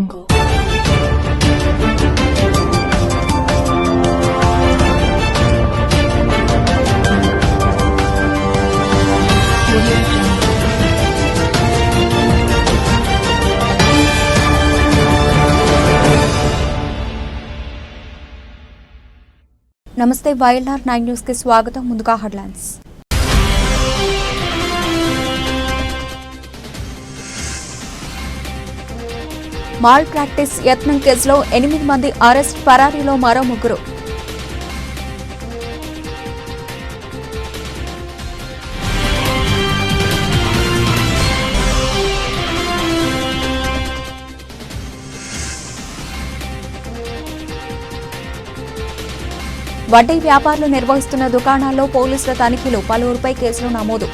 నమస్తే YLR 9 news కి స్వాగతం. ముందుగా హెడ్లైన్స్. మాల్ ప్రాక్టీస్ యత్నం కేసులో 8 మంది అరెస్ట్, పరారీలో మరో 3. వడ్డీ వ్యాపారులు నిర్వహిస్తున్న దుకాణాల్లో పోలీసుల తనిఖీలు, పలువురిపై కేసులు నమోదు.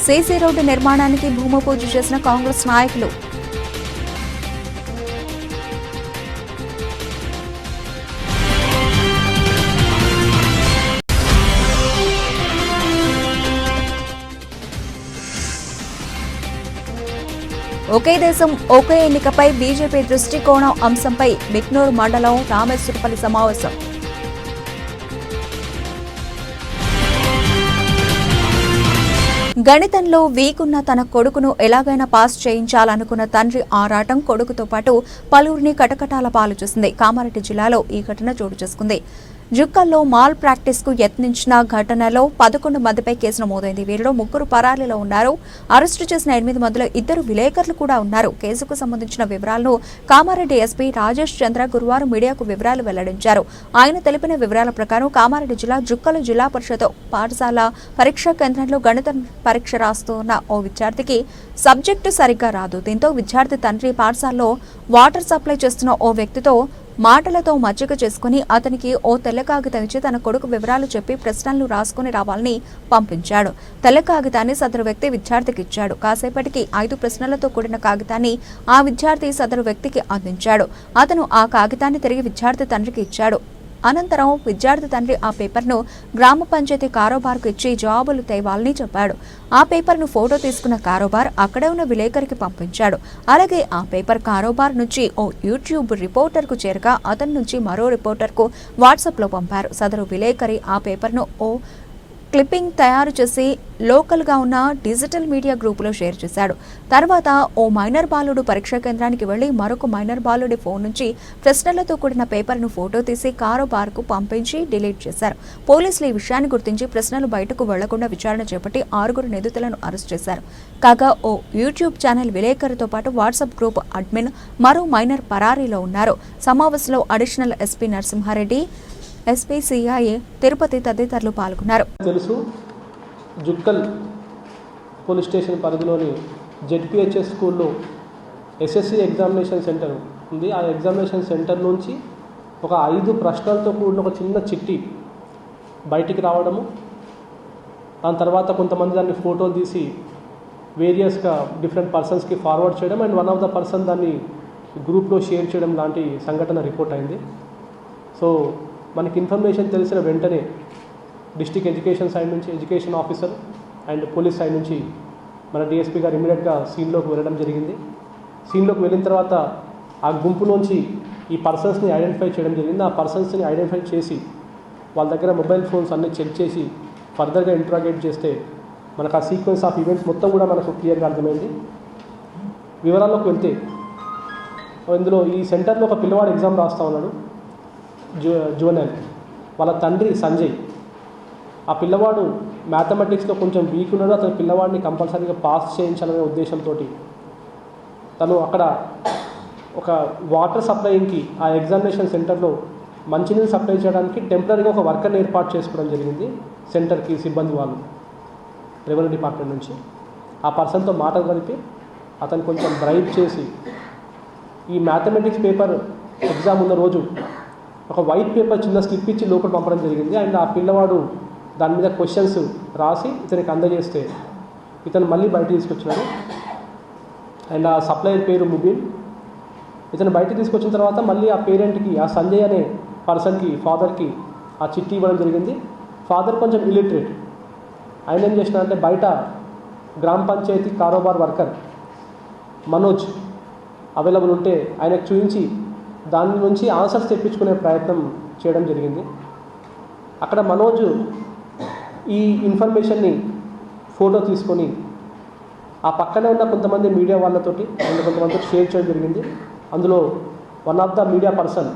సీసీ రోడ్డు నిర్మాణానికి భూమి పూజ చేసిన కాంగ్రెస్ నాయకులు. ఒకే దేశం ఒకే ఎన్నికపై బీజేపీ దృష్టికోణం అంశంపై బిక్నూరు మండలం రామేశ్వరపల్లి సమావేశం. గణితంలో వీకున్న తన కొడుకును ఎలాగైనా పాస్ చేయించాలనుకున్న తండ్రి ఆరాటం కొడుకుతో పాటు పలువురిని కటకటాల పాలు చేసింది. కామారెడ్డి జిల్లాలో ఈ ఘటన చోటు చేసుకుంది. జుక్కల్లో మాల్ ప్రాక్టీస్ కు యత్నించిన ఘటనలో 11 మందిపై కేసు నమోదైంది. వీరిలో 3 పరారీలో ఉన్నారు. అరెస్టు చేసిన 8 మందిలో 2 విలేకరులు కూడా ఉన్నారు. కేసుకు సంబంధించిన వివరాలను కామారెడ్డి ఎస్పీ రాజేష్ చంద్ర గురువారం మీడియాకు వివరాలు వెల్లడించారు. ఆయన తెలిపిన వివరాల ప్రకారం కామారెడ్డి జిల్లా జుక్కలు జిల్లా పరిషత్ పాఠశాల పరీక్షా కేంద్రంలో గణిత పరీక్ష రాస్తున్న ఓ విద్యార్థికి సబ్జెక్టు సరిగ్గా రాదు. దీంతో విద్యార్థి తండ్రి పాఠశాలలో వాటర్ సప్లై చేస్తున్న ఓ వ్యక్తితో మాటలతో మచ్చిక చేసుకుని అతనికి ఓ తెల్ల కాగితం ఇచ్చి తన కొడుకు వివరాలు చెప్పి ప్రశ్నలు రాసుకుని రావాలని పంపించాడు. తెల్ల కాగితాన్ని సదరు వ్యక్తి విద్యార్థికి ఇచ్చాడు. కాసేపటికి 5 ప్రశ్నలతో కూడిన కాగితాన్ని ఆ విద్యార్థి సదరు వ్యక్తికి అందించాడు. అతను ఆ కాగితాన్ని తిరిగి విద్యార్థి తండ్రికి ఇచ్చాడు. అనంతరం విద్యార్థి తండ్రి ఆ పేపర్ను గ్రామ పంచాయతీ కారోబార్కు ఇచ్చి జవాబులు తేవాలని చెప్పాడు. ఆ పేపర్ను ఫోటో తీసుకున్న కారోబార్ అక్కడే ఉన్న విలేకరికి పంపించాడు. అలాగే ఆ పేపర్ కారోబార్ నుంచి ఓ యూట్యూబ్ రిపోర్టర్కు చేరగా అతని నుంచి మరో రిపోర్టర్కు వాట్సాప్లో పంపారు. సదరు విలేకరి ఆ పేపర్ను ఓ క్లిప్పింగ్ తయారు చేసి లోకల్గా ఉన్న డిజిటల్ మీడియా గ్రూపులో షేర్ చేశాడు. తర్వాత ఓ మైనర్ బాలుడు పరీక్షా కేంద్రానికి వెళ్లి మరొక మైనర్ బాలుడి ఫోన్ నుంచి ప్రశ్నలతో కూడిన పేపర్ను ఫోటో తీసి కారోబార్కు పంపించి డిలీట్ చేశారు. పోలీసులు ఈ విషయాన్ని గుర్తించి ప్రశ్నలు బయటకు వెళ్లకుండా విచారణ చేపట్టి 6 నిందితులను అరెస్ట్ చేశారు. కాగా ఓ యూట్యూబ్ ఛానల్ విలేకరితో పాటు వాట్సాప్ గ్రూప్ అడ్మిన్ మరో మైనర్ పరారీలో ఉన్నారు. సమావేశంలో additional SP Narasimha Reddy, SP CIA Tirupati తదితరులు పాల్గొన్నారు. తెలుసు జుక్కల్ పోలీస్ స్టేషన్ పరిధిలోని జెడ్పీహెచ్ఎస్ స్కూల్లో ఎస్ఎస్సి ఎగ్జామినేషన్ సెంటర్ ఉంది. ఆ ఎగ్జామినేషన్ సెంటర్ నుంచి ఒక 5 ప్రశ్నలతో కూడిన ఒక చిన్న చిట్టి బయటికి రావడము, దాని తర్వాత కొంతమంది దాన్ని ఫోటోలు తీసి వేరియస్గా డిఫరెంట్ పర్సన్స్కి ఫార్వర్డ్ చేయడం and one of the person దాన్ని గ్రూప్లో షేర్ చేయడం లాంటి సంఘటన రిపోర్ట్ అయింది. సో మనకి ఇన్ఫర్మేషన్ తెలిసిన వెంటనే డిస్ట్రిక్ట్ ఎడ్యుకేషన్ సైడ్ నుంచి education officer and police side నుంచి మన డిఎస్పీ గారు ఇమీడియట్గా సీన్లోకి వెళ్ళడం జరిగింది. సీన్లోకి వెళ్ళిన తర్వాత ఆ గుంపులోంచి ఈ పర్సన్స్ని ఐడెంటిఫై చేయడం జరిగింది. ఆ పర్సన్స్ని ఐడెంటిఫై చేసి వాళ్ళ దగ్గర మొబైల్ ఫోన్స్ అన్నీ చెక్ చేసి ఫర్దర్గా ఇంట్రాగేట్ చేస్తే మనకు ఆ సీక్వెన్స్ ఆఫ్ ఈవెంట్స్ మొత్తం కూడా మనకు క్లియర్గా అర్థమైంది. వివరాల్లోకి వెళ్తే ఇందులో ఈ సెంటర్లో ఒక పిల్లవాడు ఎగ్జామ్ రాస్తూ ఉన్నాడు, జువెనైల్. వాళ్ళ తండ్రి సంజయ్. ఆ పిల్లవాడు మ్యాథమెటిక్స్లో కొంచెం వీక్ ఉన్నాడు. అతను పిల్లవాడిని కంపల్సరీగా పాస్ చేయించాలనే ఉద్దేశంతో తను అక్కడ ఒక వాటర్ సప్లైయింగ్కి ఆ ఎగ్జామినేషన్ సెంటర్లో మంచినీళ్ళు సప్లై చేయడానికి టెంపరీగా ఒక వర్కర్ని ఏర్పాటు చేసుకోవడం జరిగింది. సెంటర్కి సిబ్బంది వాళ్ళు రెవెన్యూ డిపార్ట్మెంట్ నుంచి ఆ పర్సన్తో మాటలు కలిపి అతను కొంచెం బ్రైబ్ చేసి ఈ మ్యాథమెటిక్స్ పేపర్ ఎగ్జామ్ ఉన్న రోజు ఒక వైట్ పేపర్ చిన్న స్లిప్ ఇచ్చి లోపల పంపడం జరిగింది. అండ్ ఆ పిల్లవాడు దాని మీద క్వశ్చన్స్ రాసి ఇతనికి అందజేస్తే ఇతను మళ్ళీ బయట తీసుకొచ్చినాడు. అండ్ ఆ సప్లయర్ పేరు ముబీన్ ఇతను బయటకు తీసుకొచ్చిన తర్వాత మళ్ళీ ఆ పేరెంట్కి, ఆ సంజయ్ అనే పర్సన్కి, ఫాదర్కి ఆ చిట్టి ఇవ్వడం జరిగింది. ఫాదర్ కొంచెం ఇల్లిటరేట్. ఆయన ఏం చేసినారంటే బయట గ్రామ పంచాయతీ కారోబార్ వర్కర్ మనోజ్ అవైలబుల్ ఉంటే ఆయనకు చూపించి దాని నుంచి ఆన్సర్స్ తెప్పించుకునే ప్రయత్నం చేయడం జరిగింది. అక్కడ మనోజ్ ఈ ఇన్ఫర్మేషన్ని ఫోటో తీసుకొని ఆ పక్కనే ఉన్న కొంతమంది మీడియా వాళ్ళతోటి కొంతమందితో షేర్ చేయడం జరిగింది. అందులో one of the media person,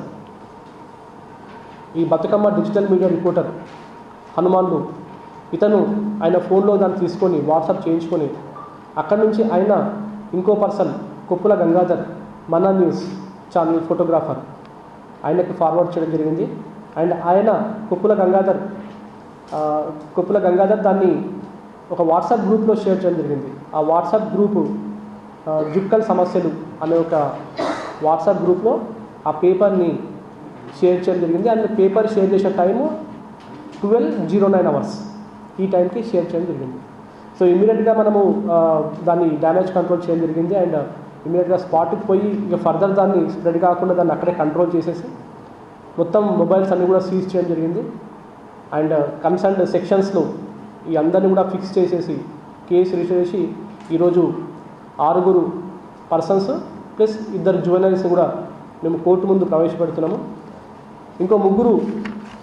ఈ బతుకమ్మ డిజిటల్ మీడియా రిపోర్టర్ హనుమాన్లు, ఇతను ఆయన ఫోన్లో దాన్ని తీసుకొని వాట్సాప్ చేయించుకొని అక్కడి నుంచి ఆయన ఇంకో పర్సన్ కొప్పుల గంగాధర్, మన న్యూస్ ఛానల్ ఫోటోగ్రాఫర్, ఆయనకి ఫార్వర్డ్ చేయడం జరిగింది. అండ్ ఆయన కొప్పుల గంగాధర్ దాన్ని ఒక వాట్సాప్ గ్రూప్లో షేర్ చేయడం జరిగింది. ఆ వాట్సాప్ గ్రూపు జుక్కల్ సమస్యలు అనే ఒక వాట్సాప్ గ్రూప్లో ఆ పేపర్ని షేర్ చేయడం జరిగింది. అండ్ పేపర్ షేర్ చేసిన టైము 12:09 hours ఈ టైంకి షేర్ చేయడం జరిగింది. సో ఇమీడియట్గా మనము దాన్ని డ్యామేజ్ కంట్రోల్ చేయడం జరిగింది. అండ్ ఇమీడియట్గా స్పాట్కి పోయి ఇక ఫర్దర్ దాన్ని స్ప్రెడ్ కాకుండా దాన్ని అక్కడే కంట్రోల్ చేసేసి మొత్తం మొబైల్స్ అన్నీ కూడా సీజ్ చేయడం జరిగింది. అండ్ కన్సర్న్డ్ సెక్షన్స్లో ఈ అందరినీ కూడా ఫిక్స్ చేసేసి కేసు రిజిస్టర్ చేసి ఈరోజు 6 పర్సన్స్ ప్లస్ 2 జువెనరీస్ కూడా మేము కోర్టు ముందు ప్రవేశపెడుతున్నాము. ఇంకో 3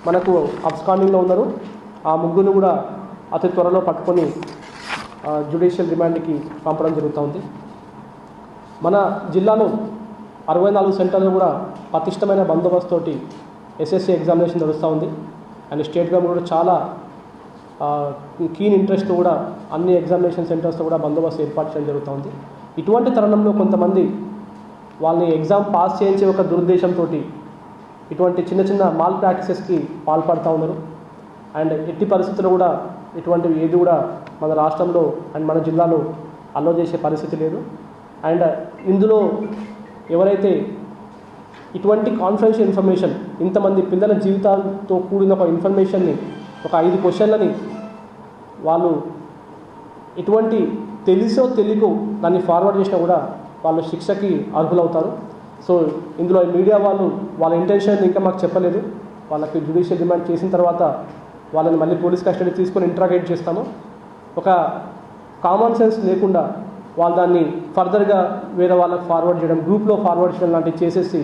మనకు అబ్స్కాండింగ్లో ఉన్నారు. ఆ 3 కూడా అతి త్వరలో పట్టుకొని జ్యుడిషియల్ రిమాండ్కి పంపడం జరుగుతుంది. మన జిల్లాలో 64 సెంటర్లు కూడా పటిష్టమైన బందోబస్తుతోటి ఎస్ఎస్సి ఎగ్జామినేషన్ నడుస్తూ ఉంది. అండ్ స్టేట్ గవర్నమెంట్ కూడా చాలా కీన్ ఇంట్రెస్ట్ కూడా అన్ని ఎగ్జామినేషన్ సెంటర్స్లో కూడా బందోబస్తు ఏర్పాటు చేయడం జరుగుతుంది. ఇటువంటి తరుణంలో కొంతమంది వాళ్ళని ఎగ్జామ్ పాస్ చేయించే ఒక దురుద్దేశంతో ఇటువంటి చిన్న చిన్న మాల్ ప్రాక్టీసెస్కి పాల్పడుతూ ఉన్నారు. అండ్ ఎట్టి పరిస్థితుల్లో కూడా ఇటువంటివి ఏది కూడా మన రాష్ట్రంలో అండ్ మన జిల్లాలో అలో చేసే పరిస్థితి లేదు. అండ్ ఇందులో ఎవరైతే ఇటువంటి కాన్ఫిడెన్షియల్ ఇన్ఫర్మేషన్, ఇంతమంది పిల్లల జీవితాలతో కూడిన ఒక ఇన్ఫర్మేషన్ని, ఒక 5 క్వశ్చన్లని వాళ్ళు ఎటువంటి తెలిసో తెలియకో దాన్ని ఫార్వర్డ్ చేసినా కూడా వాళ్ళు శిక్షకి అర్హులవుతారు. సో ఇందులో మీడియా వాళ్ళు వాళ్ళ ఇంటెన్షన్ ఇంకా మాకు చెప్పలేదు. వాళ్ళకి జ్యుడిషియల్ రిమాండ్ చేసిన తర్వాత వాళ్ళని మళ్ళీ పోలీస్ కస్టడీ తీసుకొని ఇంట్రాగేట్ చేస్తాము. ఒక కామన్ సెన్స్ లేకుండా వాళ్ళు దాన్ని ఫర్దర్గా వేరే వాళ్ళకి ఫార్వర్డ్ చేయడం, గ్రూప్లో ఫార్వర్డ్ చేయడం లాంటివి చేసేసి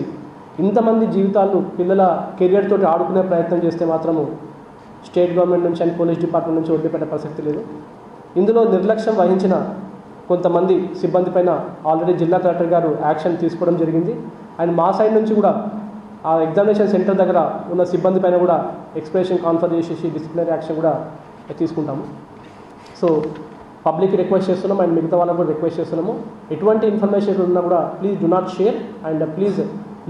ఇంతమంది జీవితాలు పిల్లల కెరియర్ తోటి ఆడుకునే ప్రయత్నం చేస్తే మాత్రము స్టేట్ గవర్నమెంట్ నుంచి అండ్ పోలీస్ డిపార్ట్మెంట్ నుంచి వదిలిపెట్టే ప్రసక్తి లేదు. ఇందులో నిర్లక్ష్యం వహించిన కొంతమంది సిబ్బంది పైన ఆల్రెడీ జిల్లా కలెక్టర్ గారు యాక్షన్ తీసుకోవడం జరిగింది. అండ్ మా సైడ్ నుంచి కూడా ఆ ఎగ్జామినేషన్ సెంటర్ దగ్గర ఉన్న సిబ్బంది పైన కూడా ఎక్స్ప్రెషన్ కాన్ఫర్ చేసేసి డిసిప్లినరీ యాక్షన్ కూడా తీసుకుంటాము. సో పబ్లిక్ రిక్వెస్ట్ చేస్తున్నాం అండ్ మిగతా వాళ్ళకు కూడా రిక్వెస్ట్ చేస్తున్నాము. ఎటువంటి ఇన్ఫర్మేషన్ ఉన్నా కూడా please do not share and please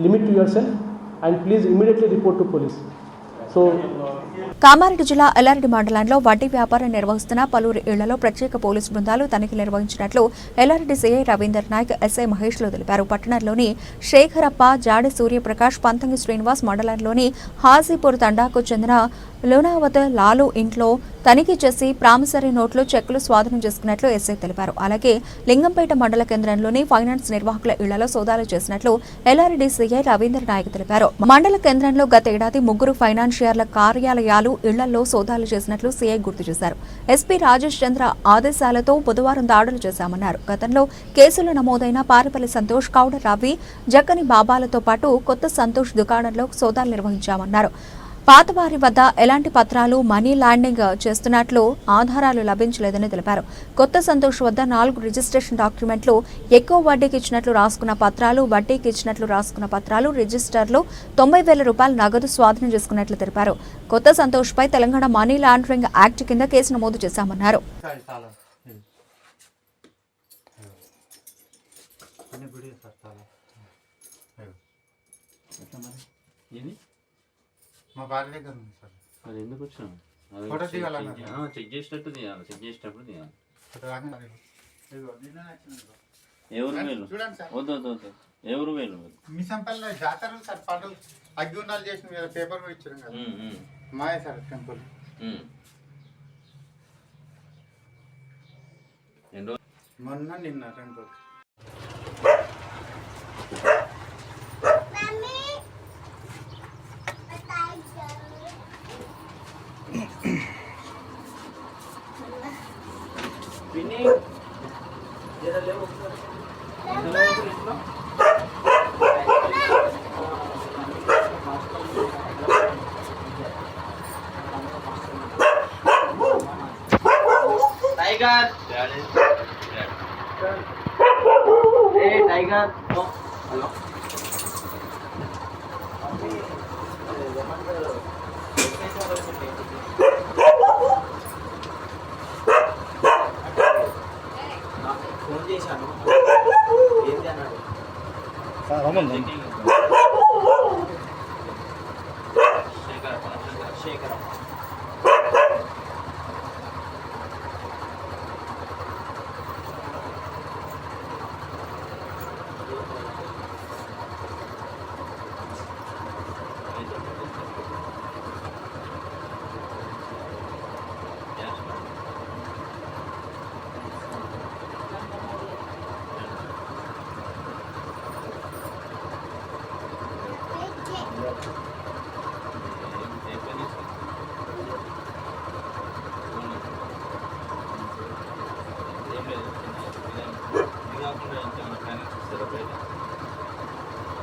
limit to your self and please immediately report to police. So Kamareddy జిల్లా ఎల్లారెడ్డి మండలంలో వడ్డీ వ్యాపారం నిర్వహిస్తున్న పలువురు ఇళ్లలో ప్రత్యేక పోలీసు బృందాలు తనిఖీలు నిర్వహించినట్లు ఎల్లారెడ్డి సీఐ రవీందర్ నాయక్, ఎస్ఐ మహేష్లు తెలిపారు. పట్టణంలోని శేఖరప్ప, జాడి సూర్యప్రకాష్, పంతంగి శ్రీనివాస్, మండలంలోని హాజీపూర్ తండాకు చెందిన లోనావత్ లాలు ఇంట్లో తనిఖీ చేసి ప్రామిసరీ నోట్లు, చెక్కులు స్వాధీనం చేసుకున్నట్లు ఎస్ఐ తెలిపారు. అలాగే లింగంపేట మండల కేంద్రంలోని ఫైనాన్స్ నిర్వాహకుల ఇళ్లలో సోదాలు చేసినట్లు ఎల్లారెడ్డి సీఐ రవీందర్ నాయక్ తెలిపారు. మండల కేంద్రంలో గత ఏడాది 3 ఫైనాన్షియర్ల కార్యాలయాలు, ఇళ్లలో సోదాలు చేసినట్లు సీఐ గుర్తు చేశారు. ఎస్పీ రాజేష్ చంద్ర ఆదేశాలతో బుధవారం దాడులు చేశామన్నారు. గతంలో కేసులు నమోదైన పారిపల్లి సంతోష్, కౌడ రవి, జక్కని బాబాలతో పాటు కొత్త సంతోష్ దుకాణంలో సోదాలు నిర్వహించామన్నారు. పాతవారి వద్ద ఎలాంటి పత్రాలు, మనీ లాండింగ్ చేస్తున్నట్లు ఆధారాలు లభించలేదని తెలిపారు. కొత్త సంతోష్ వద్ద 4 రిజిస్ట్రేషన్ డాక్యుమెంట్లు, ఎక్కువ వడ్డీకి ఇచ్చినట్లు రాసుకున్న పత్రాలు, వడ్డీకి ఇచ్చినట్లు రాసుకున్న పత్రాలు, రిజిస్టర్లు, 90,000 రూపాయల నగదు స్వాధీనం చేసుకున్నట్లు తెలిపారు. కొత్త సంతోష్ పై తెలంగాణ మనీ లాండరింగ్ యాక్ట్ కింద కేసు నమోదు చేశామన్నారు. మా భార్య దగ్గర ఉంది సార్. అది ఎందుకు వచ్చినావు? ఫోటో తీయాలన్నా చెక్ చేసినట్టు తీయాలి, చెక్ చేసేటప్పుడు తీయాలి. ఎవరు వేలు? చూడండి సార్. వద్దు వద్దు వద్దు, ఎవరు వేలు? మిసంపల్లి జాతర సార్, పాటు అగ్గి ఉండాలి చేసిన పేపర్ కూడా ఇచ్చారు కదా, మాయ సార్ టెంపుల్. మొన్న నిన్న టెంపుల్ పిన్ని జర లేవు ఒకసారి. ఇంట్లో టైగర్ ఏ టైగర్ హలో ఫోన్ చేశాను ఏంటి అన్నాడు శేఖర్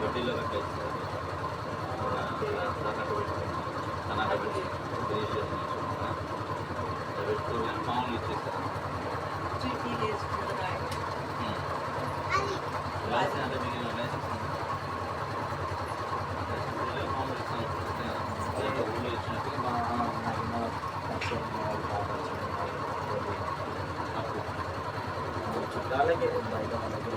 వడ్డీలో కట్టేస్తారు మామూలు ఇచ్చేస్తారు లైసెన్స్ అంటే మీకు లైసెన్స్ మామూలు ఇస్తాను ఊళ్ళో ఇచ్చినట్టుగా చుట్టాలకి బయట మనకి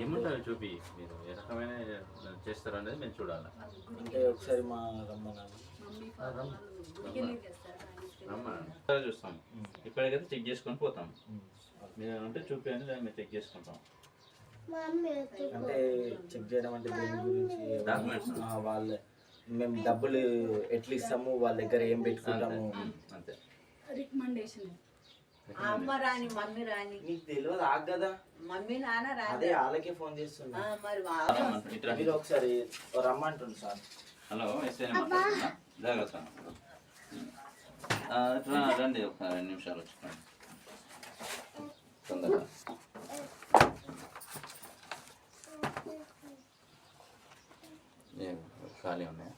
ఏముంటారు చూపి మీరు ఏ రకమైన చేస్తారు అనేది మేము చూడాలి. అంటే ఒకసారి మా రమ్మనండి చూస్తాం. ఇప్పటికైతే చెక్ చేసుకొని పోతాం. మీరు అంటే చూపించండి దాన్ని మేము చెక్ చేసుకుంటాం. అంటే చెక్ చేయడం అంటే దేని గురించి డాక్యుమెంట్స్ వాళ్ళే మేము డబ్బులు ఎట్లా ఇస్తాము వాళ్ళ దగ్గర ఏం పెట్టుకుంటాము అంతే. రికమెండేషన్ అమ్మ రాని మమ్మీ రాని నీకు తెలియదు ఆగ కదా మమ్మీ నాన్న రాని అదే వాళ్ళకే ఫోన్ చేస్తున్నా మరి మీరు ఒకసారి రమ్మంటుంది సార్. హలో ఎస్ఐ జాగ్రత్త రండి ఒక 2 నిమిషాలు వచ్చి తొందరగా. ఖాళీ ఉన్నాయా?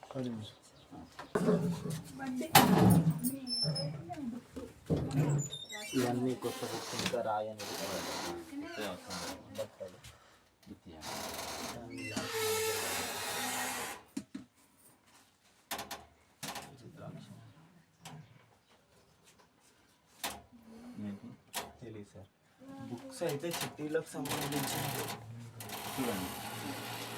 ఇవన్నీ కొత్త బుక్స్ ఇంకా రాయని తెలియదు సార్. బుక్స్ అయితే చిట్టీలకు సంబంధించి చూడండి.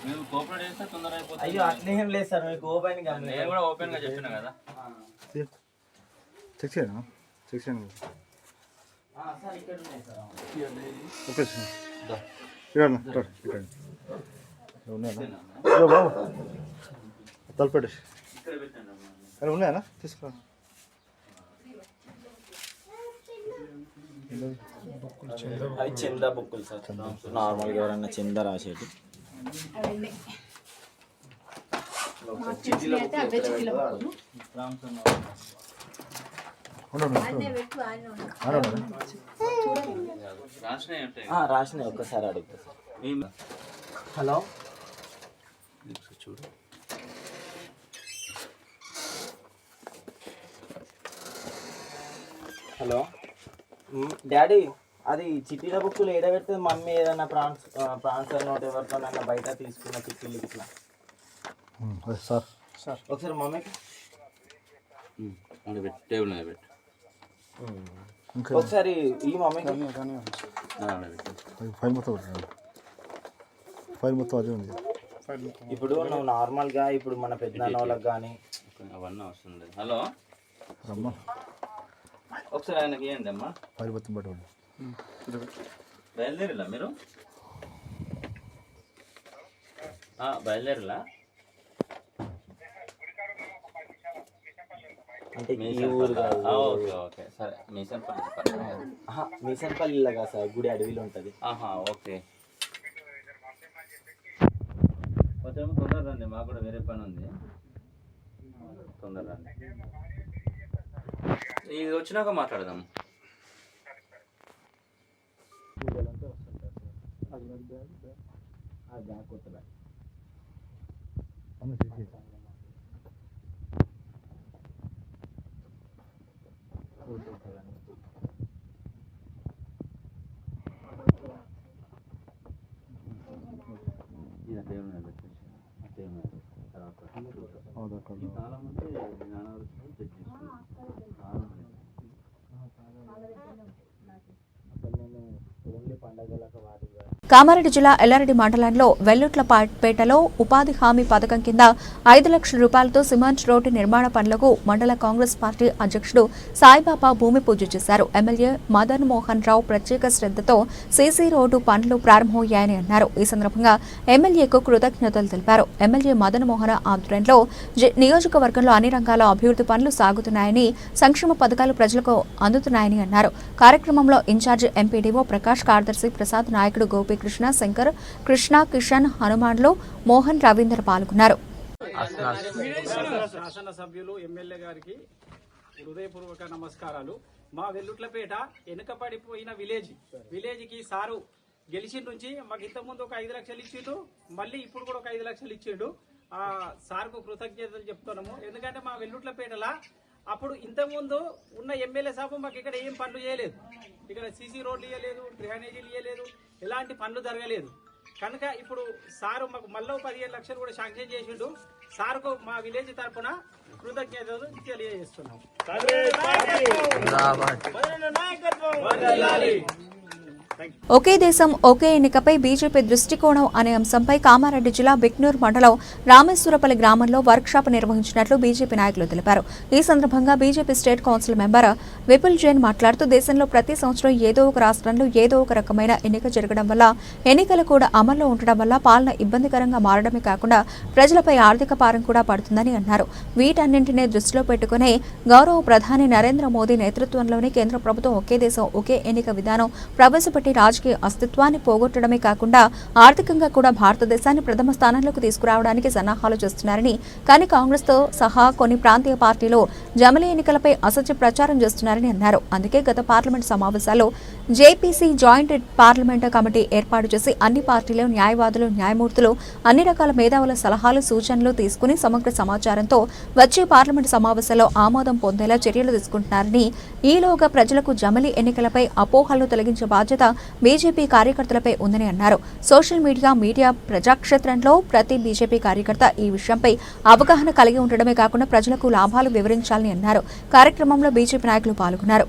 మీరు కోఆపరేట్ చేస్తే తొందర అయిపోతుంది. అయ్యో అట్లేం లేదు సార్, మీకు ఓపెన్ గా నేను కూడా ఓపెన్ గా చెప్పినా కదా. చెక్ చేయనా? చెక్ చేయండి సార్. ఇక్కడ ఉన్నాయి సార్. Okay sir. ఇక్కడ ఉన్నాయా బాబు? తలపెట్టేసి ఇక్కడ పెట్టండి. అరే ఉన్నాయా? తీసుకో. అవి చందా బుక్కులు సార్. నార్మల్గా ఎవరన్నా చందా రాసేటి రాసినాయి. ఒక్కసారి అడుగుతా సార్. హలో చూడు. హలో డాడీ, అది చిట్టీల బుక్కులు ఏడ పెడుతుంది మమ్మీ? ఏదైనా ట్రాన్స్ఫర్ నోట్ ఎవరితోనన్నా బయట తీసుకున్న చిట్టీలు ఇట్లా సార్. సార్ ఒకసారి మమ్మీకి టేబుల్ మీద పెట్టు. ఒకసారి ఈ మమ్మీకి ఫైల్ మొత్తం పెట్టండి. ఫైల్ మొత్తం అదే ఉంది. ఇప్పుడు నువ్వు నార్మల్గా ఇప్పుడు మన పెద్దనాన్న వాళ్ళకి కానీ అవన్నీ అవసరం లేదు. హలో రమ్మా. ఒకసారి ఆయనకి ఏంటి అమ్మా? ఫైల్ మొత్తం పట్టుకోండి. బయలుదేరిలా మీరు? బయలుదేరిలా? అంటే ఈ ఊరు కాదు. ఓకే ఓకే సరే మీసన్పల్లి మిషన్పల్లి ఇలాగా సార్, గుడి అడవిలో ఉంటుంది. ఓకే కొంచెం తొందర రండి, మాకు కూడా వేరే పని ఉంది, తొందర రండి. ఇది వచ్చినాక మాట్లాడదాం. కామారెడ్డి జిల్లా ఎల్లారెడ్డి మండలంలో వెల్లుట్లపేటలో ఉపాధి హామీ పథకం కింద 5 లక్షల రూపాయలతో సిమెంట్ రోడ్డు నిర్మాణ పనులకు మండల కాంగ్రెస్ పార్టీ అధ్యక్షుడు సాయిబాబా భూమి పూజ చేశారు. ఎమ్మెల్యే మదన్ మోహన్ రావు ప్రత్యేక శ్రద్ధతో సీసీ రోడ్డు పనులు ప్రారంభమయ్యాయని అన్నారు. ఈ సందర్భంగా ఎమ్మెల్యేకు కృతజ్ఞతలు తెలిపారు. ఎమ్మెల్యే మదన్ మోహన్ ఆధ్వర్యంలో నియోజకవర్గంలో అన్ని రంగాల అభివృద్ధి పనులు సాగుతున్నాయని, సంక్షేమ పథకాలు ప్రజలకు అందుతున్నాయని అన్నారు. కార్యక్రమంలో ఇన్ఛార్జి ఎంపీడీఓ ప్రకాష్, కార్యదర్శి ప్రసాద్, నాయకుడు గోపి కృష్ణ, శంకర్, కృష్ణ, కిషన్, హనుమాన్లు, మోహన్, రవీందర్ పాల్గొన్నారు. శాసనసభ్యులు ఎమ్మెల్యే గారికి హృదయపూర్వక నమస్కారాలు. మా వెల్లుట్లపేట వెనుకబడిపోయిన విలేజ్ కి సారు గెలిచిన నుంచి మాకు ఇంతకుముందు ఒక 5 లక్షలు ఇచ్చిండు, మళ్ళీ ఇప్పుడు కూడా ఒక 5 లక్షలు ఇచ్చిండు. ఆ సార్కు కృతజ్ఞతలు చెప్తున్నాము. ఎందుకంటే మా వెల్లుట్లపేటలా అప్పుడు ఇంతకుముందు ఉన్న ఎమ్మెల్యే సాబు మాకు ఇక్కడ ఏం పనులు చేయలేదు. ఇక్కడ సీసీ రోడ్లు ఇవ్వలేదు, డ్రైనేజీలు ఇవ్వలేదు, ఎలాంటి పనులు జరగలేదు. కనుక ఇప్పుడు సారు మాకు మళ్ళీ 15 లక్షలు కూడా శాంక్షన్ చేసిండు. సార్కు మా విలేజ్ తరఫున కృతజ్ఞతలు తెలియజేస్తున్నాం. ఒకే దేశం ఒకే ఎన్నికపై బీజేపీ దృష్టికోణం అనే అంశంపై కామారెడ్డి జిల్లా బిక్నూర్ మండలం రామేశ్వరపల్లి గ్రామంలో వర్క్షాప్ నిర్వహించినట్లు బీజేపీ నాయకులు తెలిపారు. ఈ సందర్భంగా BJP state council member Vipul Jain మాట్లాడుతూ దేశంలో ప్రతి సంవత్సరం ఏదో ఒక రాష్ట్రంలో ఏదో ఒక రకమైన ఎన్నిక జరగడం వల్ల, ఎన్నికలు కూడా అమల్లో ఉండడం వల్ల పాలన ఇబ్బందికరంగా మారడమే కాకుండా ప్రజలపై ఆర్థిక భారం కూడా పడుతుందని అన్నారు. వీటన్నింటినీ దృష్టిలో పెట్టుకునే గౌరవ ప్రధాని నరేంద్ర మోదీ నేతృత్వంలోని కేంద్ర ప్రభుత్వం ఒకే దేశం ఒకే ఎన్నిక విధానం ప్రవేశపెట్టి రాజకీయ అస్తిత్వాన్ని పోగొట్టడమే కాకుండా ఆర్థికంగా కూడా భారతదేశాన్ని ప్రథమ స్థానంలోకి తీసుకురావడానికి సన్నాహాలు చేస్తున్నారని, కానీ కాంగ్రెస్ తో సహా కొన్ని ప్రాంతీయ పార్టీలు జమిలీ ఎన్నికలపై అసత్య ప్రచారం చేస్తున్నారని అన్నారు. అందుకే గత పార్లమెంట్ సమావేశాల్లో జేపీసీ జాయింట్ పార్లమెంట్ కమిటీ ఏర్పాటు చేసి అన్ని పార్టీలు, న్యాయవాదులు, న్యాయమూర్తులు, అన్ని రకాల మేధావుల సలహాలు, సూచనలు తీసుకుని సమగ్ర సమాచారంతో వచ్చే పార్లమెంట్ సమావేశాల్లో ఆమోదం పొందేలా చర్యలు తీసుకుంటున్నారని, ఈలోగా ప్రజలకు జమిలీ ఎన్నికలపై అపోహలను తొలగించే బాధ్యత బీజేపీ కార్యకర్తలపై ఉందని అన్నారు. సోషల్ మీడియా ప్రజాక్షేత్రంలో ప్రతి బీజేపీ కార్యకర్త ఈ విషయంపై అవగాహన కలిగి ఉండడమే కాకుండా ప్రజలకు లాభాలు వివరించాలని అన్నారు. కార్యక్రమంలో బీజేపీ నాయకులు పాల్గొన్నారు.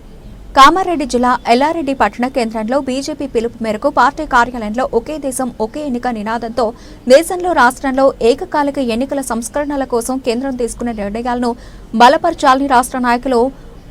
కామారెడ్డి జిల్లా ఎల్లారెడ్డి పట్టణ కేంద్రంలో బీజేపీ పిలుపు మేరకు పార్టీ కార్యాలయంలో ఒకే దేశం ఒకే ఎన్నిక నినాదంతో దేశంలో, రాష్ట్రంలో ఏకకాలిక ఎన్నికల సంస్కరణల కోసం కేంద్రం తీసుకున్న నిర్ణయాలను బలపరచాలని రాష్ట్ర నాయకులు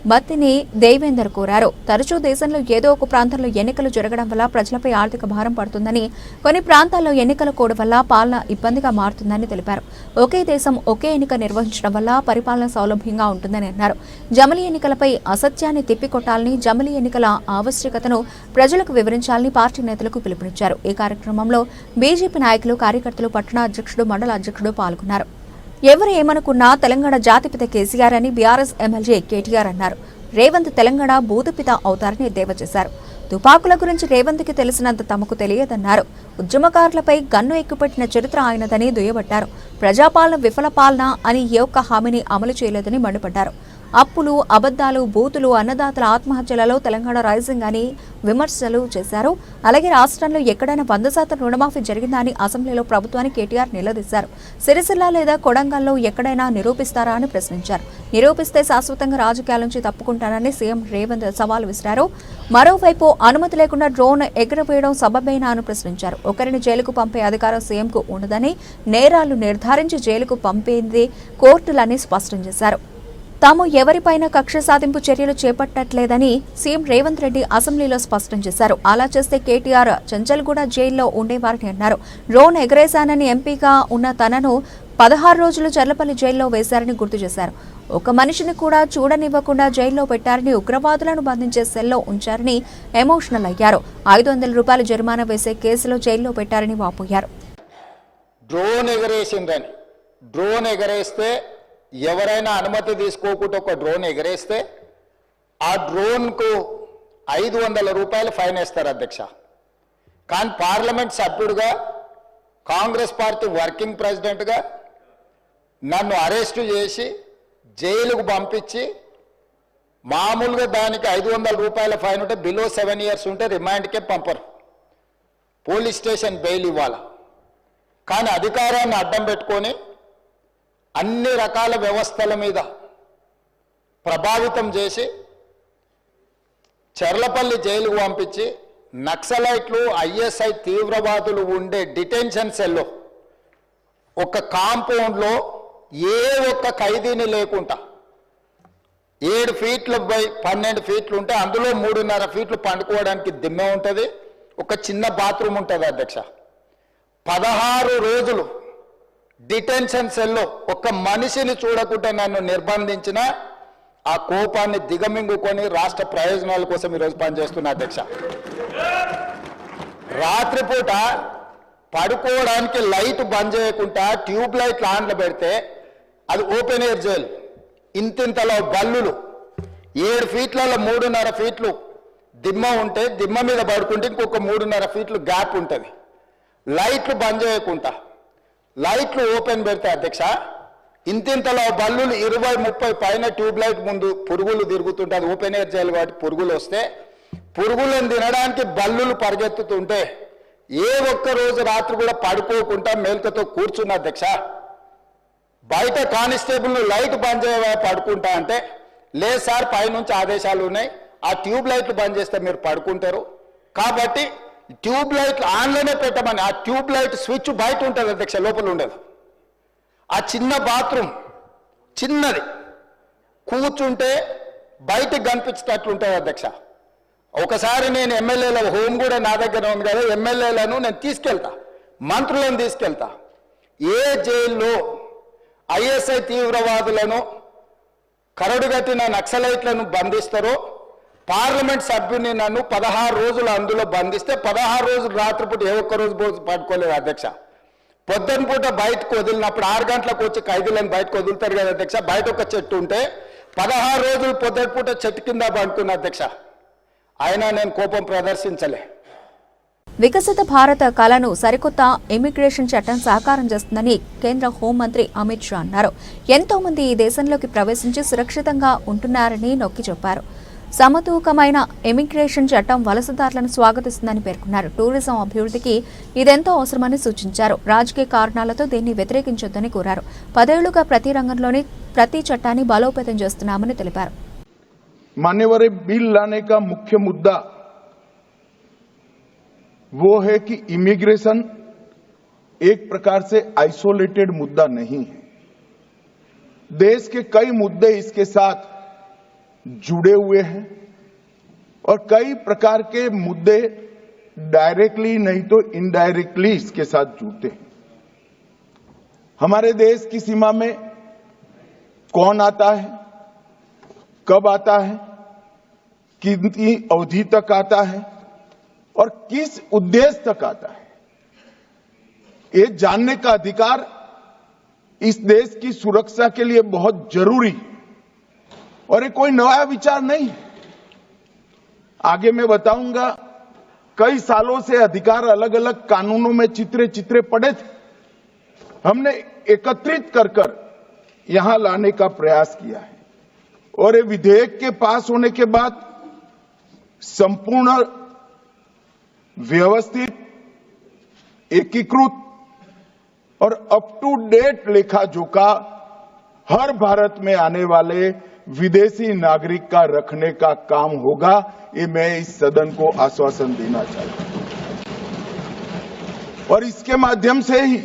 మత్తిని దేవేందర్ కోరారు. తరచూ దేశంలో ఏదో ఒక ప్రాంతంలో ఎన్నికలు జరగడం వల్ల ప్రజలపై ఆర్థిక భారం పడుతుందని, కొన్ని ప్రాంతాల్లో ఎన్నికల కోడ్ వల్ల పాలన ఇబ్బందిగా మారుతుందని తెలిపారు. ఒకే దేశం ఒకే ఎన్నిక నిర్వహించడం వల్ల పరిపాలన సౌలభ్యంగా ఉంటుందని అన్నారు. జమిలీ ఎన్నికలపై అసత్యాన్ని తిప్పికొట్టాలని, జమిలీ ఎన్నికల ఆవశ్యకతను ప్రజలకు వివరించాలని పార్టీ నేతలకు పిలుపునిచ్చారు. ఈ కార్యక్రమంలో బీజేపీ నాయకులు, కార్యకర్తలు, పట్టణ అధ్యక్షుడు, మండల అధ్యక్షుడు పాల్గొన్నారు. ఎవరు ఏమనుకున్నా తెలంగాణ జాతిపిత కేసీఆర్ అని బీఆర్ఎస్ ఎమ్మెల్యే కేటీఆర్ అన్నారు. రేవంత్ తెలంగాణ భూతపిత అవుతారని ఎద్దేవా చేశారు. తుపాకుల గురించి రేవంత్కి తెలిసినంత తమకు తెలియదన్నారు. ఉద్యమకారులపై గన్ను ఎక్కుపెట్టిన చరిత్ర ఆయనదని దుయ్యబట్టారు. ప్రజాపాలన విఫల పాలన అని ఏ ఒక్క హామీని అమలు చేయలేదని మండిపడ్డారు. అప్పులు, అబద్దాలు, బూతులు, అన్నదాతల ఆత్మహత్యలలో తెలంగాణ రైజింగ్ అని విమర్శలు చేశారు. అలాగే రాష్ట్రంలో ఎక్కడైనా 100% రుణమాఫీ జరిగిందా అని అసెంబ్లీలో ప్రభుత్వాన్ని కేటీఆర్ నిలదీశారు. సిరిసిల్ల లేదా కొడంగల్లో ఎక్కడైనా నిరూపిస్తారా అని ప్రశ్నించారు. నిరూపిస్తే శాశ్వతంగా రాజకీయాల నుంచి తప్పుకుంటానని సీఎం రేవంత్ సవాల్ విసిరారు. మరోవైపు అనుమతి లేకుండా డ్రోన్ ఎగురవేయడం సబబేనా అని ప్రశ్నించారు. ఒకరిని జైలుకు పంపే అధికారం సీఎంకు ఉండదని, నేరాలు నిర్ధారించి జైలుకు పంపేది కోర్టులని స్పష్టం చేశారు. తాము ఎవరిపైన కక్ష సాధింపు చర్యలు చేపట్టట్లేదని సీఎం రేవంత్ రెడ్డి అసెంబ్లీలో స్పష్టం చేశారు. అలా చేస్తే కేటీఆర్ చంచల్గూడ జైల్లో ఉండేవారని అన్నారు. డ్రోన్ ఎగరేశానని ఎంపీగా ఉన్న తనను 16 రోజులు చర్లపల్లి జైల్లో వేశారని గుర్తు చేశారు. ఒక మనిషిని కూడా చూడనివ్వకుండా జైల్లో పెట్టారని, ఉగ్రవాదులను బంధించే సెల్లో ఉంచారని ఎమోషనల్ అయ్యారు. 500 రూపాయల జరిమానా వేసే కేసులో జైల్లో పెట్టారని వాపోయారు. డ్రోన్ ఎగరేసిందని, డ్రోన్ ఎగరేస్తే ఎవరైనా అనుమతి తీసుకోకుండా ఒక డ్రోన్ ఎగరేస్తే ఆ డ్రోన్కు 500 రూపాయలు ఫైన్ వేస్తారు అధ్యక్ష. కానీ పార్లమెంట్ సభ్యుడిగా, కాంగ్రెస్ పార్టీ వర్కింగ్ ప్రెసిడెంట్గా నన్ను అరెస్టు చేసి జైలుకు పంపించి మామూలుగా దానికి 500 రూపాయల ఫైన్ ఉంటే బిలో 7 years ఉంటే రిమాండ్కే పంపరు, పోలీస్ స్టేషన్ బెయిల్ ఇవ్వాలి. కానీ అధికారాన్ని అడ్డం పెట్టుకొని అన్ని రకాల వ్యవస్థల మీద ప్రభావితం చేసి చర్లపల్లి జైలుకు పంపించి నక్సలైట్లు, ఐఎస్ఐ తీవ్రవాదులు ఉండే డిటెన్షన్ సెల్లో ఒక కాంపౌండ్లో ఏ ఒక్క ఖైదీని లేకుండా 7 ఫీట్లు బై 12 ఫీట్లు ఉంటే అందులో 3.5 ఫీట్లు పండుకోవడానికి దిమ్మె ఉంటుంది, ఒక చిన్న బాత్రూమ్ ఉంటుంది అధ్యక్ష. 16 రోజులు డిటెన్షన్ సెల్లో ఒక్క మనిషిని చూడకుండా నన్ను నిర్బంధించిన ఆ కోపాన్ని దిగమింగుకొని రాష్ట్ర ప్రయోజనాల కోసం ఈరోజు పనిచేస్తున్నా అధ్యక్ష. రాత్రిపూట పడుకోవడానికి లైట్ బంద్ చేయకుండా ట్యూబ్ లైట్లు ఆన్లో పెడితే అది ఓపెన్ ఎయిర్ జైలు. ఇంతింతలో బల్లులు 7 ఫీట్లలో 3.5 ఫీట్లు దిమ్మ ఉంటే దిమ్మ మీద పడుకుంటే ఇంకొక 3.5 ఫీట్లు గ్యాప్ ఉంటుంది. లైట్లు బంద్ చేయకుండా లైట్లు ఓపెన్ పెడితే అధ్యక్ష ఇంతింతలో బల్లులు 20-30 పైన ట్యూబ్ లైట్ ముందు పురుగులు తిరుగుతుంటే, అది ఓపెన్ ఎయిర్ జైలు కాబట్టి పురుగులు వస్తే పురుగులను తినడానికి బల్లులు పరిగెత్తుతుంటే ఏ ఒక్క రోజు రాత్రి కూడా పడుకోకుండా మేల్కతో కూర్చున్న అధ్యక్ష. బయట కానిస్టేబుల్ లైట్ బంద్ చేయవా పడుకుంటా అంటే, లేదు సార్ పైనుంచి ఆదేశాలు ఉన్నాయి, ఆ ట్యూబ్ లైట్లు బంద్ చేస్తే మీరు పడుకుంటారు కాబట్టి ట్యూబ్ లైట్లు ఆన్లోనే పెట్టమని. ఆ ట్యూబ్ లైట్ స్విచ్ బయట ఉంటుంది అధ్యక్ష, లోపల ఉండదు. ఆ చిన్న బాత్రూమ్ చిన్నది, కూర్చుంటే బయటకు కనిపించేటట్లు ఉంటుంది అధ్యక్ష. ఒకసారి నేను ఎమ్మెల్యేల హోమ్ కూడా నా దగ్గర ఉంది కదా, ఎమ్మెల్యేలను నేను తీసుకెళ్తా, మంత్రులను తీసుకెళ్తా. ఏ జైల్లో ఐఎస్ఐ తీవ్రవాదులను, కరడుగట్టిన నక్సలైట్లను బంధిస్తారో పార్లమెంట్ సభ్యుని నన్ను 16 రోజులు అందులో బంధిస్తే 16 రోజులు రాత్రిపూట ఏ ఒక్క రోజు పడుకోలేదు అధ్యక్ష. పొద్దున పూట బయటకు వదిలినప్పుడు 6 గంటలకు వచ్చి ఖైదీలను బయటకు వదులుతారు కదా అధ్యక్ష. బయట ఒక చెట్టు ఉంటే 16 రోజులు పొద్దున పూట చెట్టు కింద పడుకున్న అధ్యక్ష. అయినా నేను కోపం ప్రదర్శించలే. వికసిత భారత కళను సరికొత్త ఇమిగ్రేషన్ చట్టం సాకారం చేస్తుందని కేంద్ర హోంమంత్రి అమిత్ షా అన్నారు. ఎంతో మంది ఈ దేశంలోకి ప్రవేశించి సురక్షితంగా ఉంటున్నారని నొక్కి చెప్పారు. సమతూకమైన ఇమిగ్రేషన్ చట్టం వలసదారులను స్వాగతిస్తుందని పేర్కొన్నారు. టూరిజం అభివృద్ధికి ఇదెంతో అవసరమని సూచించారు. రాజకీయ కారణాలతో దీన్ని వ్యతిరేకించొద్దని కోరారు. 10 ఏళ్లుగా ప్రతి రంగంలోని ప్రతి చట్టాన్ని బలోపేతం చేస్తున్నామని తెలిపారు. मान्यवर बिल लाने का मुख्य मुद्दा वो है कि इमिग्रेशन एक प्रकार से आइसोलेटेड मुद्दा नहीं है. देश के कई मुद्दे इसके साथ जुड़े हुए हैं और कई प्रकार के मुद्दे डायरेक्टली नहीं तो इनडायरेक्टली इसके साथ जुड़ते हैं. हमारे देश की सीमा में कौन आता है, कब आता है, कितनी अवधि तक आता है और किस उद्देश्य तक आता है, ये जानने का अधिकार इस देश की सुरक्षा के लिए बहुत जरूरी और ये कोई नया विचार नहीं है. आगे मैं बताऊंगा, कई सालों से अधिकार अलग अलग कानूनों में चित्रे पड़े थे. हमने एकत्रित कर यहां लाने का प्रयास किया है और ये विधेयक के पास होने के बाद संपूर्ण व्यवस्थित, एकीकृत और अप टू डेट लेखा जोखा हर भारत में आने वाले विदेशी नागरिक का रखने का काम होगा. ये मैं इस सदन को आश्वासन देना चाहता हूं और इसके माध्यम से ही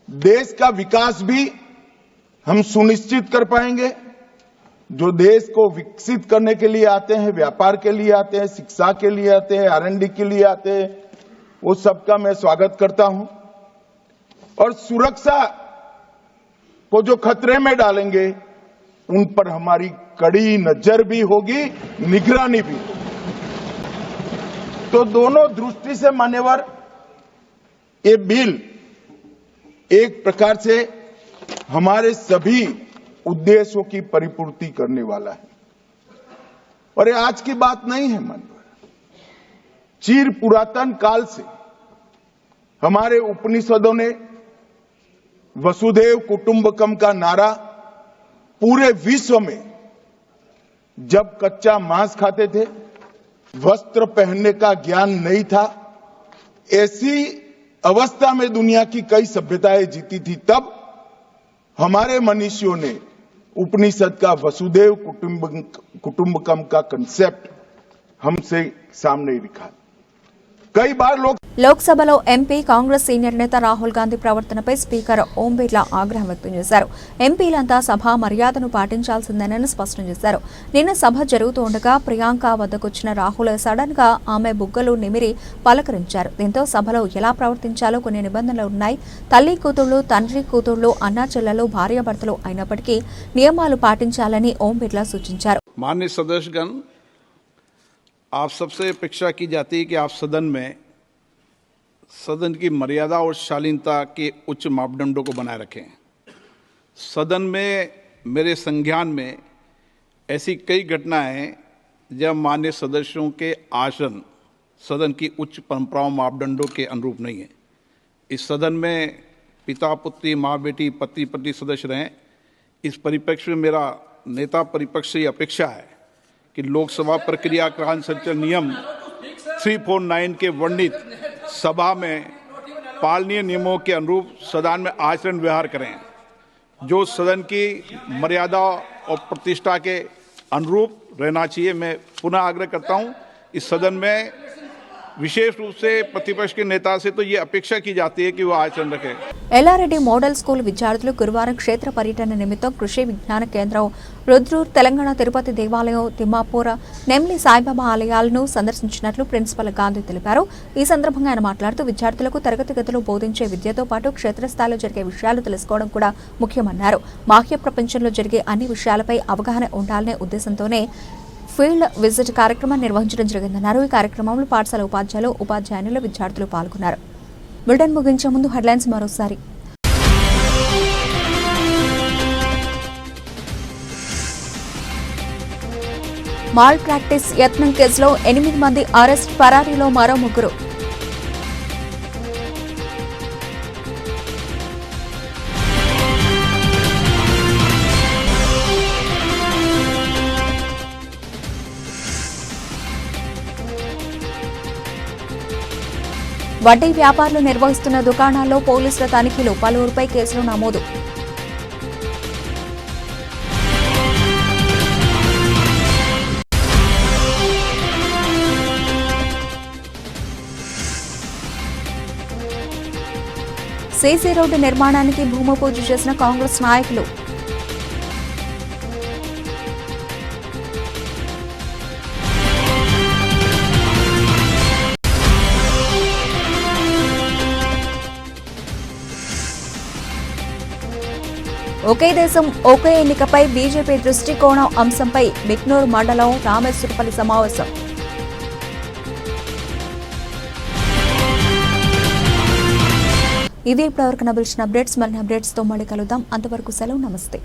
देश का विकास भी हम सुनिश्चित कर पाएंगे जो देश को विकसित करने के लिए आते हैं, व्यापार के लिए आते हैं, शिक्षा के लिए आते हैं, R&D के लिए आते हैं, वो सबका मैं स्वागत करता हूं। और सुरक्षा को जो खतरे में डालेंगे उन पर हमारी कड़ी नजर भी होगी, निगरानी भी। तो दोनों दृष्टि से मान्यवर ये बिल एक प्रकार से हमारे सभी उद्देश्यों की परिपूर्ति करने वाला है। और ये आज की बात नहीं है मान्यवर, चिर पुरातन काल से हमारे उपनिषदों ने वसुधैव कुटुंबकम का नारा पूरे विश्व में, जब कच्चा मांस खाते थे, वस्त्र पहनने का ज्ञान नहीं था, ऐसी अवस्था में दुनिया की कई सभ्यताएं जीती थी, तब हमारे मनीषियों ने उपनिषद का वसुधैव कुटुंबकम का कंसेप्ट हमसे सामने रखा। कई बार లోక్సభలో ఎంపీ కాంగ్రెస్ సీనియర్ నేత రాహుల్ గాంధీ ప్రవర్తనపై స్పీకర్ ఓం బిర్లా ఆగ్రహం వ్యక్తం చేశారు. ఎంపీలంతా సభా మర్యాదను పాటించాల్సిందేనని స్పష్టం చేశారు. నిన్న సభ జరుగుతూ ఉండగా ప్రియాంక వద్దకొచ్చిన రాహుల్ సడన్ గా ఆమె బుగ్గలు నిమిరి పలకరించారు. దీంతో సభలో ఎలా ప్రవర్తించాలో కొన్ని నిబంధనలు ఉన్నాయి. తల్లి కూతుళ్లు, తండ్రి కూతుళ్లు, అన్నా చెల్లెలు, భార్యాభర్తలు అయినప్పటికీ నియమాలు పాటించాలని ఓం బిర్లా సూచించారు. माननीय सदस्यगण, आप सबसे अपेक्षा की जाती है कि आप सदन में सदन की मर्यादा और शालीनता के उच्च मापदंडों को बनाए रखें। सदन में मेरे संज्ञान में ऐसी कई घटनाएं हैं जब माननीय सदस्यों के आसन सदन की उच्च परंपराओं मापदंडों के अनुरूप नहीं है। इस सदन में पिता पुत्री, माँ बेटी, पति पत्नी सदस्य रहें। इस परिप्रेक्ष्य में मेरा नेता परिपक्ष से अपेक्षा है कि लोकसभा प्रक्रिया का संचालन नियम 349 के वर्णित सभा में पालनीय नियमों के अनुरूप सदन में आचरण व्यवहार करें, जो सदन की मर्यादा और प्रतिष्ठा के अनुरूप रहना चाहिए। मैं पुनः आग्रह करता हूं, इस सदन में विशेष रूप से प्रतिपक्ष के नेता से तो ये अपेक्षा की जाती है कि वो आचरण रखें। ఎల్లారెడ్డి మోడల్ స్కూల్ విద్యార్థులు గురువారం క్షేత్ర పర్యటన నిమిత్తం కృషి విజ్ఞాన కేంద్రం, రుద్రూర్, తెలంగాణ తిరుపతి దేవాలయం, తిమ్మాపూర్, నెమ్లి సాయిబాబా ఆలయాలను సందర్శించినట్లు ప్రిన్సిపల్ గాంధీ తెలిపారు. ఈ సందర్భంగా ఆయన మాట్లాడుతూ విద్యార్థులకు తరగతి గదిలో బోధించే విద్యతో పాటు క్షేత్రస్థాయిలో జరిగే విషయాలు తెలుసుకోవడం కూడా ముఖ్యమన్నారు. బాహ్య ప్రపంచంలో జరిగే అన్ని విషయాలపై అవగాహన ఉండాలనే ఉద్దేశంతోనే ఫీల్డ్ విజిట్ కార్యక్రమాన్ని నిర్వహించడం జరిగిందన్నారు. ఈ కార్యక్రమంలో పాఠశాల ఉపాధ్యాయులు, ఉపాధ్యాయునులు, విద్యార్థులు పాల్గొన్నారు. బులెటిన్ ముగించే ముందు హెడ్లైన్స్ మరోసారి. మాల్ ప్రాక్టీస్ యత్నం కేసులో 8 మంది అరెస్ట్, పరారీలో మరో 3. వడ్డీ వ్యాపారులు నిర్వహిస్తున్న దుకాణాల్లో పోలీసుల తనిఖీలు, పలువురిపై కేసులు నమోదు. సీసీ రోడ్డు నిర్మాణానికి భూమి పూజ చేసిన కాంగ్రెస్ నాయకులు. ఒకే దేశం ఒకే ఎన్నికపై బీజేపీ దృష్టికోణం అంశంపై బిక్నూరు మండలం రామేశ్వరపల్లి సమావేశం. ఇవి ఇప్పటివరకు నబిల్చిన అప్డేట్స్. మరిన్ని అప్డేట్స్తో మళ్ళీ కలుద్దాం. అంతవరకు సెలవు, నమస్తే.